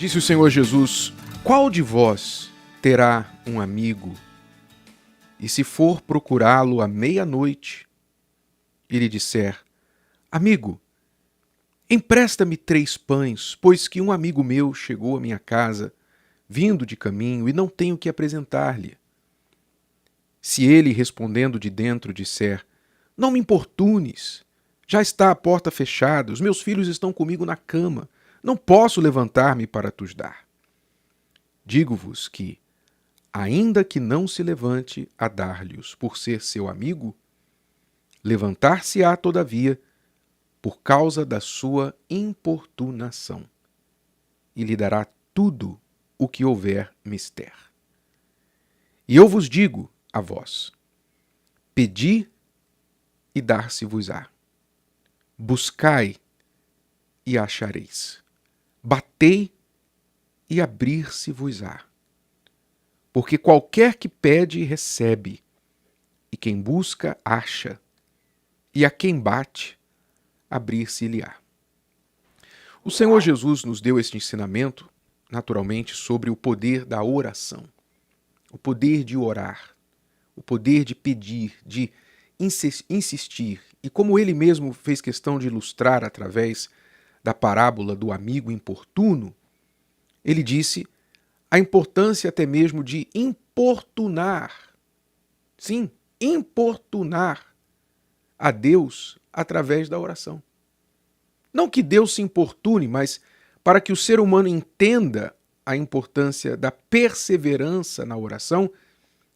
Disse o Senhor Jesus: qual de vós terá um amigo, e se for procurá-lo à meia-noite, e lhe disser: amigo, empresta-me 3 pães, pois que um amigo meu chegou à minha casa, vindo de caminho, e não tenho que apresentar-lhe. Se ele, respondendo de dentro, disser: não me importunes, já está a porta fechada, os meus filhos estão comigo na cama, não posso levantar-me para tus dar. Digo-vos que, ainda que não se levante a dar-lhes por ser seu amigo, levantar-se-á, todavia, por causa da sua importunação, e lhe dará tudo o que houver mister. E eu vos digo a vós: pedi e dar-se-vos-á. Buscai e achareis. Batei e abrir-se-vos-á. Porque qualquer que pede, recebe, e quem busca, acha, e a quem bate, abrir-se-lhe-á. O Senhor Jesus nos deu este ensinamento, naturalmente, sobre o poder da oração, o poder de orar, o poder de pedir, de insistir. E como ele mesmo fez questão de ilustrar através da parábola do amigo importuno, ele disse a importância até mesmo de importunar, sim, importunar a Deus através da oração. Não que Deus se importune, mas para que o ser humano entenda a importância da perseverança na oração,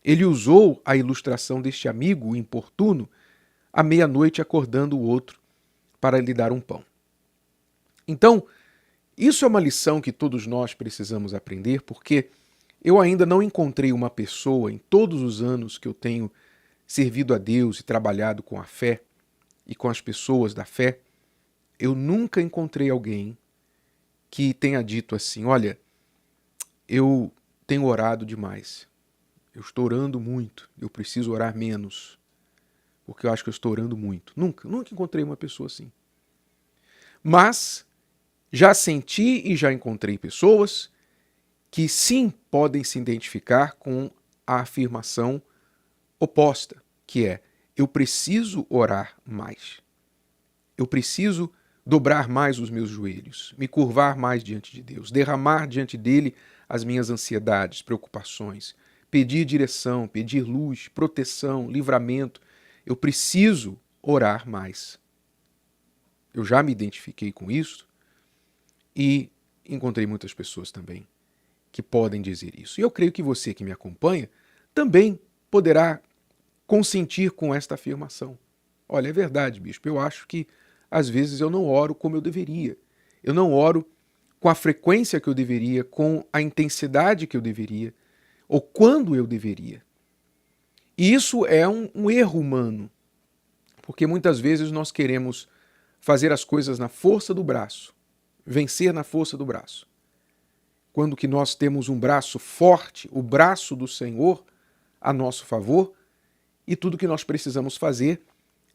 ele usou a ilustração deste amigo importuno à meia-noite acordando o outro para lhe dar um pão. Então, isso é uma lição que todos nós precisamos aprender, porque eu ainda não encontrei uma pessoa em todos os anos que eu tenho servido a Deus e trabalhado com a fé e com as pessoas da fé, eu nunca encontrei alguém que tenha dito assim: olha, eu tenho orado demais, eu estou orando muito, eu preciso orar menos, porque eu acho que eu estou orando muito. Nunca encontrei uma pessoa assim. Mas já senti e já encontrei pessoas que sim podem se identificar com a afirmação oposta, que é: eu preciso orar mais. Eu preciso dobrar mais os meus joelhos, me curvar mais diante de Deus, derramar diante dele as minhas ansiedades, preocupações, pedir direção, pedir luz, proteção, livramento. Eu preciso orar mais. Eu já me identifiquei com isso e encontrei muitas pessoas também que podem dizer isso. E eu creio que você que me acompanha também poderá consentir com esta afirmação. Olha, é verdade, bispo, eu acho que às vezes eu não oro como eu deveria. Eu não oro com a frequência que eu deveria, com a intensidade que eu deveria, ou quando eu deveria. E isso é um erro humano, porque muitas vezes nós queremos fazer as coisas na força do braço, vencer na força do braço. Quando que nós temos um braço forte, o braço do Senhor a nosso favor, e tudo que nós precisamos fazer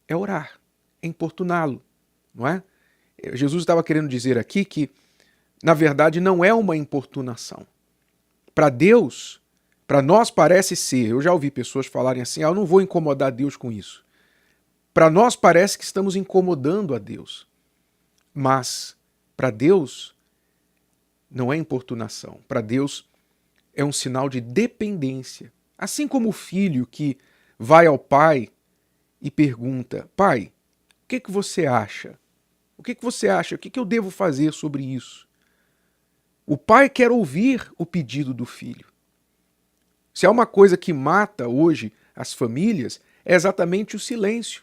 é orar, é importuná-lo, não é? Jesus estava querendo dizer aqui que, na verdade, não é uma importunação. Para Deus, para nós parece ser, eu já ouvi pessoas falarem assim: eu não vou incomodar Deus com isso. Para nós parece que estamos incomodando a Deus. Mas, para Deus, não é importunação. Para Deus, é um sinal de dependência. Assim como o filho que vai ao pai e pergunta: pai, o que você acha? O que você acha? O que eu devo fazer sobre isso? O pai quer ouvir o pedido do filho. Se há uma coisa que mata hoje as famílias, é exatamente o silêncio.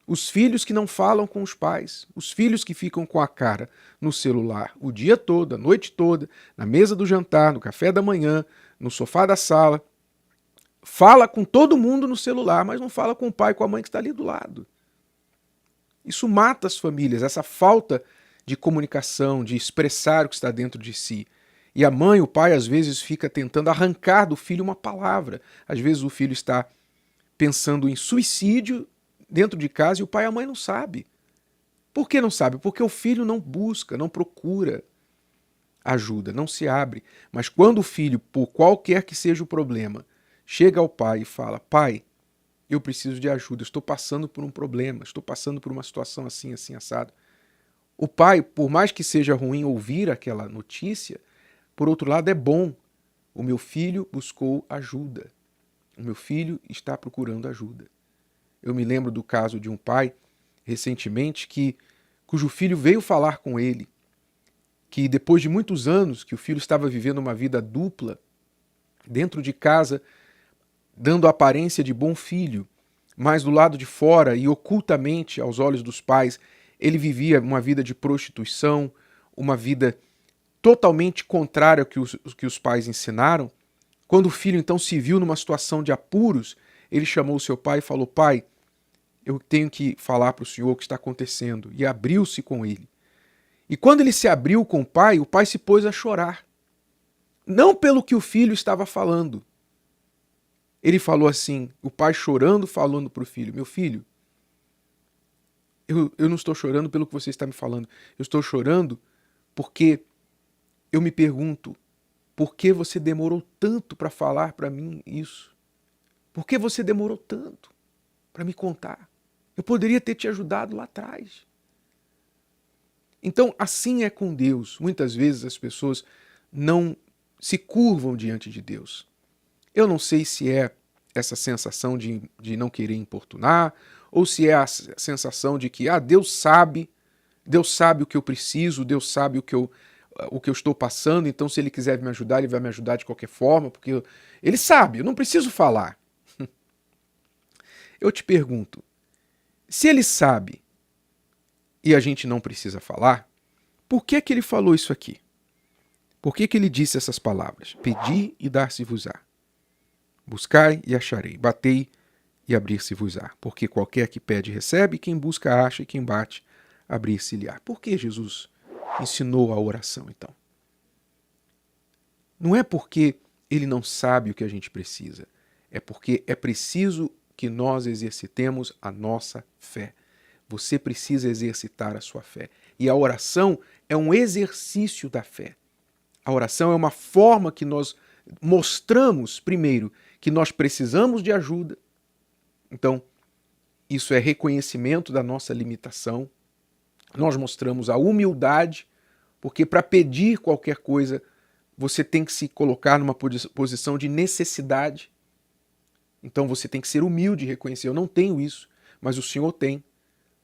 Os filhos que não falam com os pais, os filhos que ficam com a cara no celular o dia todo, a noite toda, na mesa do jantar, no café da manhã, no sofá da sala. Fala com todo mundo no celular, mas não fala com o pai e com a mãe que está ali do lado. Isso mata as famílias, essa falta de comunicação, de expressar o que está dentro de si. E a mãe, o pai, às vezes fica tentando arrancar do filho uma palavra. Às vezes o filho está pensando em suicídio dentro de casa e o pai e a mãe não sabem. Por que não sabe? Porque o filho não busca, não procura. ajuda, não se abre. Mas quando o filho, por qualquer que seja o problema, chega ao pai e fala: pai, eu preciso de ajuda, estou passando por um problema, estou passando por uma situação assim, assim, assado. O pai, por mais que seja ruim ouvir aquela notícia, por outro lado é bom. O meu filho buscou ajuda. O meu filho está procurando ajuda. Eu me lembro do caso de um pai, recentemente, cujo filho veio falar com ele, que depois de muitos anos que o filho estava vivendo uma vida dupla, dentro de casa, dando a aparência de bom filho, mas do lado de fora e ocultamente aos olhos dos pais, ele vivia uma vida de prostituição, uma vida totalmente contrária ao que os pais ensinaram. Quando o filho então se viu numa situação de apuros, ele chamou o seu pai e falou: pai, eu tenho que falar para o senhor o que está acontecendo. E abriu-se com ele. E quando ele se abriu com o pai se pôs a chorar. Não pelo que o filho estava falando. Ele falou assim, o pai chorando, falando para o filho: meu filho, eu não estou chorando pelo que você está me falando. Eu estou chorando porque eu me pergunto, por que você demorou tanto para falar para mim isso? Por que você demorou tanto para me contar? Eu poderia ter te ajudado lá atrás. Então, assim é com Deus. Muitas vezes as pessoas não se curvam diante de Deus. Eu não sei se é essa sensação de não querer importunar, ou se é a sensação de que Deus sabe o que eu preciso, Deus sabe o que eu estou passando, então se Ele quiser me ajudar, Ele vai me ajudar de qualquer forma, porque Ele sabe, eu não preciso falar. Eu te pergunto, se Ele sabe e a gente não precisa falar, por que Ele falou isso aqui? Por que Ele disse essas palavras? Pedi e dar-se-vos-á. Buscai e acharei. Batei e abrir-se-vos-á. Porque qualquer que pede recebe, quem busca acha, e quem bate abrir-se-lhe-á. Por que Jesus ensinou a oração, então? Não é porque Ele não sabe o que a gente precisa. É porque é preciso que nós exercitemos a nossa fé. Você precisa exercitar a sua fé. E a oração é um exercício da fé. A oração é uma forma que nós mostramos, primeiro, que nós precisamos de ajuda. Então, isso é reconhecimento da nossa limitação. Nós mostramos a humildade, porque para pedir qualquer coisa, você tem que se colocar numa posição de necessidade. Então você tem que ser humilde e reconhecer: eu não tenho isso, mas o Senhor tem.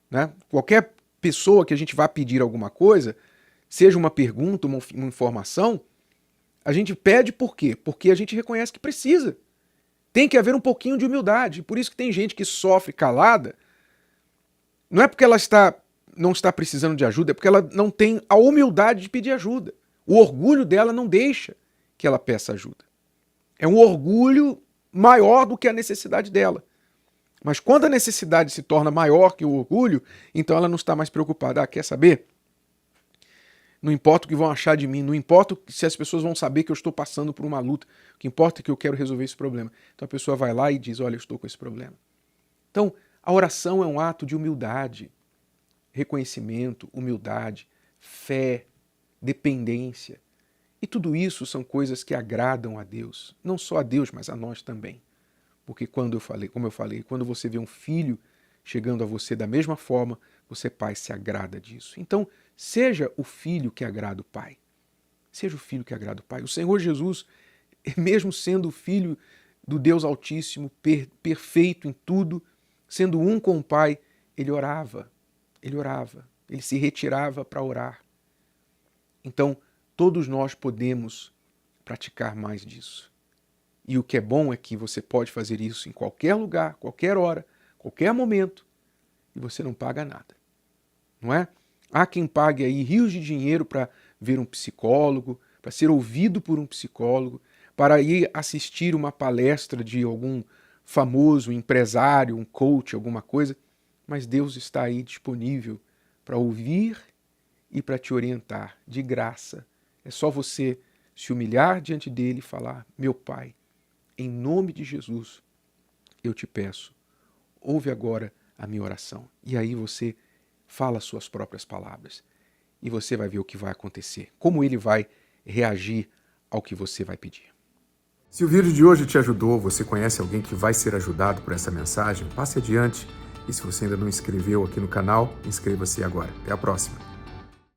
Né? Qualquer pessoa que a gente vá pedir alguma coisa, seja uma pergunta, uma informação, a gente pede por quê? Porque a gente reconhece que precisa. Tem que haver um pouquinho de humildade. Por isso que tem gente que sofre calada. Não é porque ela não está precisando de ajuda, é porque ela não tem a humildade de pedir ajuda. O orgulho dela não deixa que ela peça ajuda. É um orgulho maior do que a necessidade dela. Mas quando a necessidade se torna maior que o orgulho, então ela não está mais preocupada. Quer saber? Não importa o que vão achar de mim, não importa se as pessoas vão saber que eu estou passando por uma luta. O que importa é que eu quero resolver esse problema. Então a pessoa vai lá e diz: olha, eu estou com esse problema. Então, a oração é um ato de humildade, reconhecimento, humildade, fé, dependência. E tudo isso são coisas que agradam a Deus. Não só a Deus, mas a nós também. Porque como eu falei, quando você vê um filho chegando a você da mesma forma, você, pai, se agrada disso. Então, seja o filho que agrada o pai. Seja o filho que agrada o pai. O Senhor Jesus, mesmo sendo o filho do Deus Altíssimo, perfeito em tudo, sendo um com o pai, ele orava, ele se retirava para orar. Então, todos nós podemos praticar mais disso. E o que é bom é que você pode fazer isso em qualquer lugar, qualquer hora, qualquer momento, e você não paga nada. Não é? Há quem pague aí rios de dinheiro para ver um psicólogo, para ser ouvido por um psicólogo, para ir assistir uma palestra de algum famoso empresário, um coach, alguma coisa, mas Deus está aí disponível para ouvir e para te orientar de graça. É só você se humilhar diante dele e falar: meu Pai, em nome de Jesus, eu te peço, ouve agora a minha oração. E aí você fala as suas próprias palavras. E você vai ver o que vai acontecer. Como ele vai reagir ao que você vai pedir. Se o vídeo de hoje te ajudou, você conhece alguém que vai ser ajudado por essa mensagem, passe adiante. E se você ainda não inscreveu aqui no canal, inscreva-se agora. Até a próxima.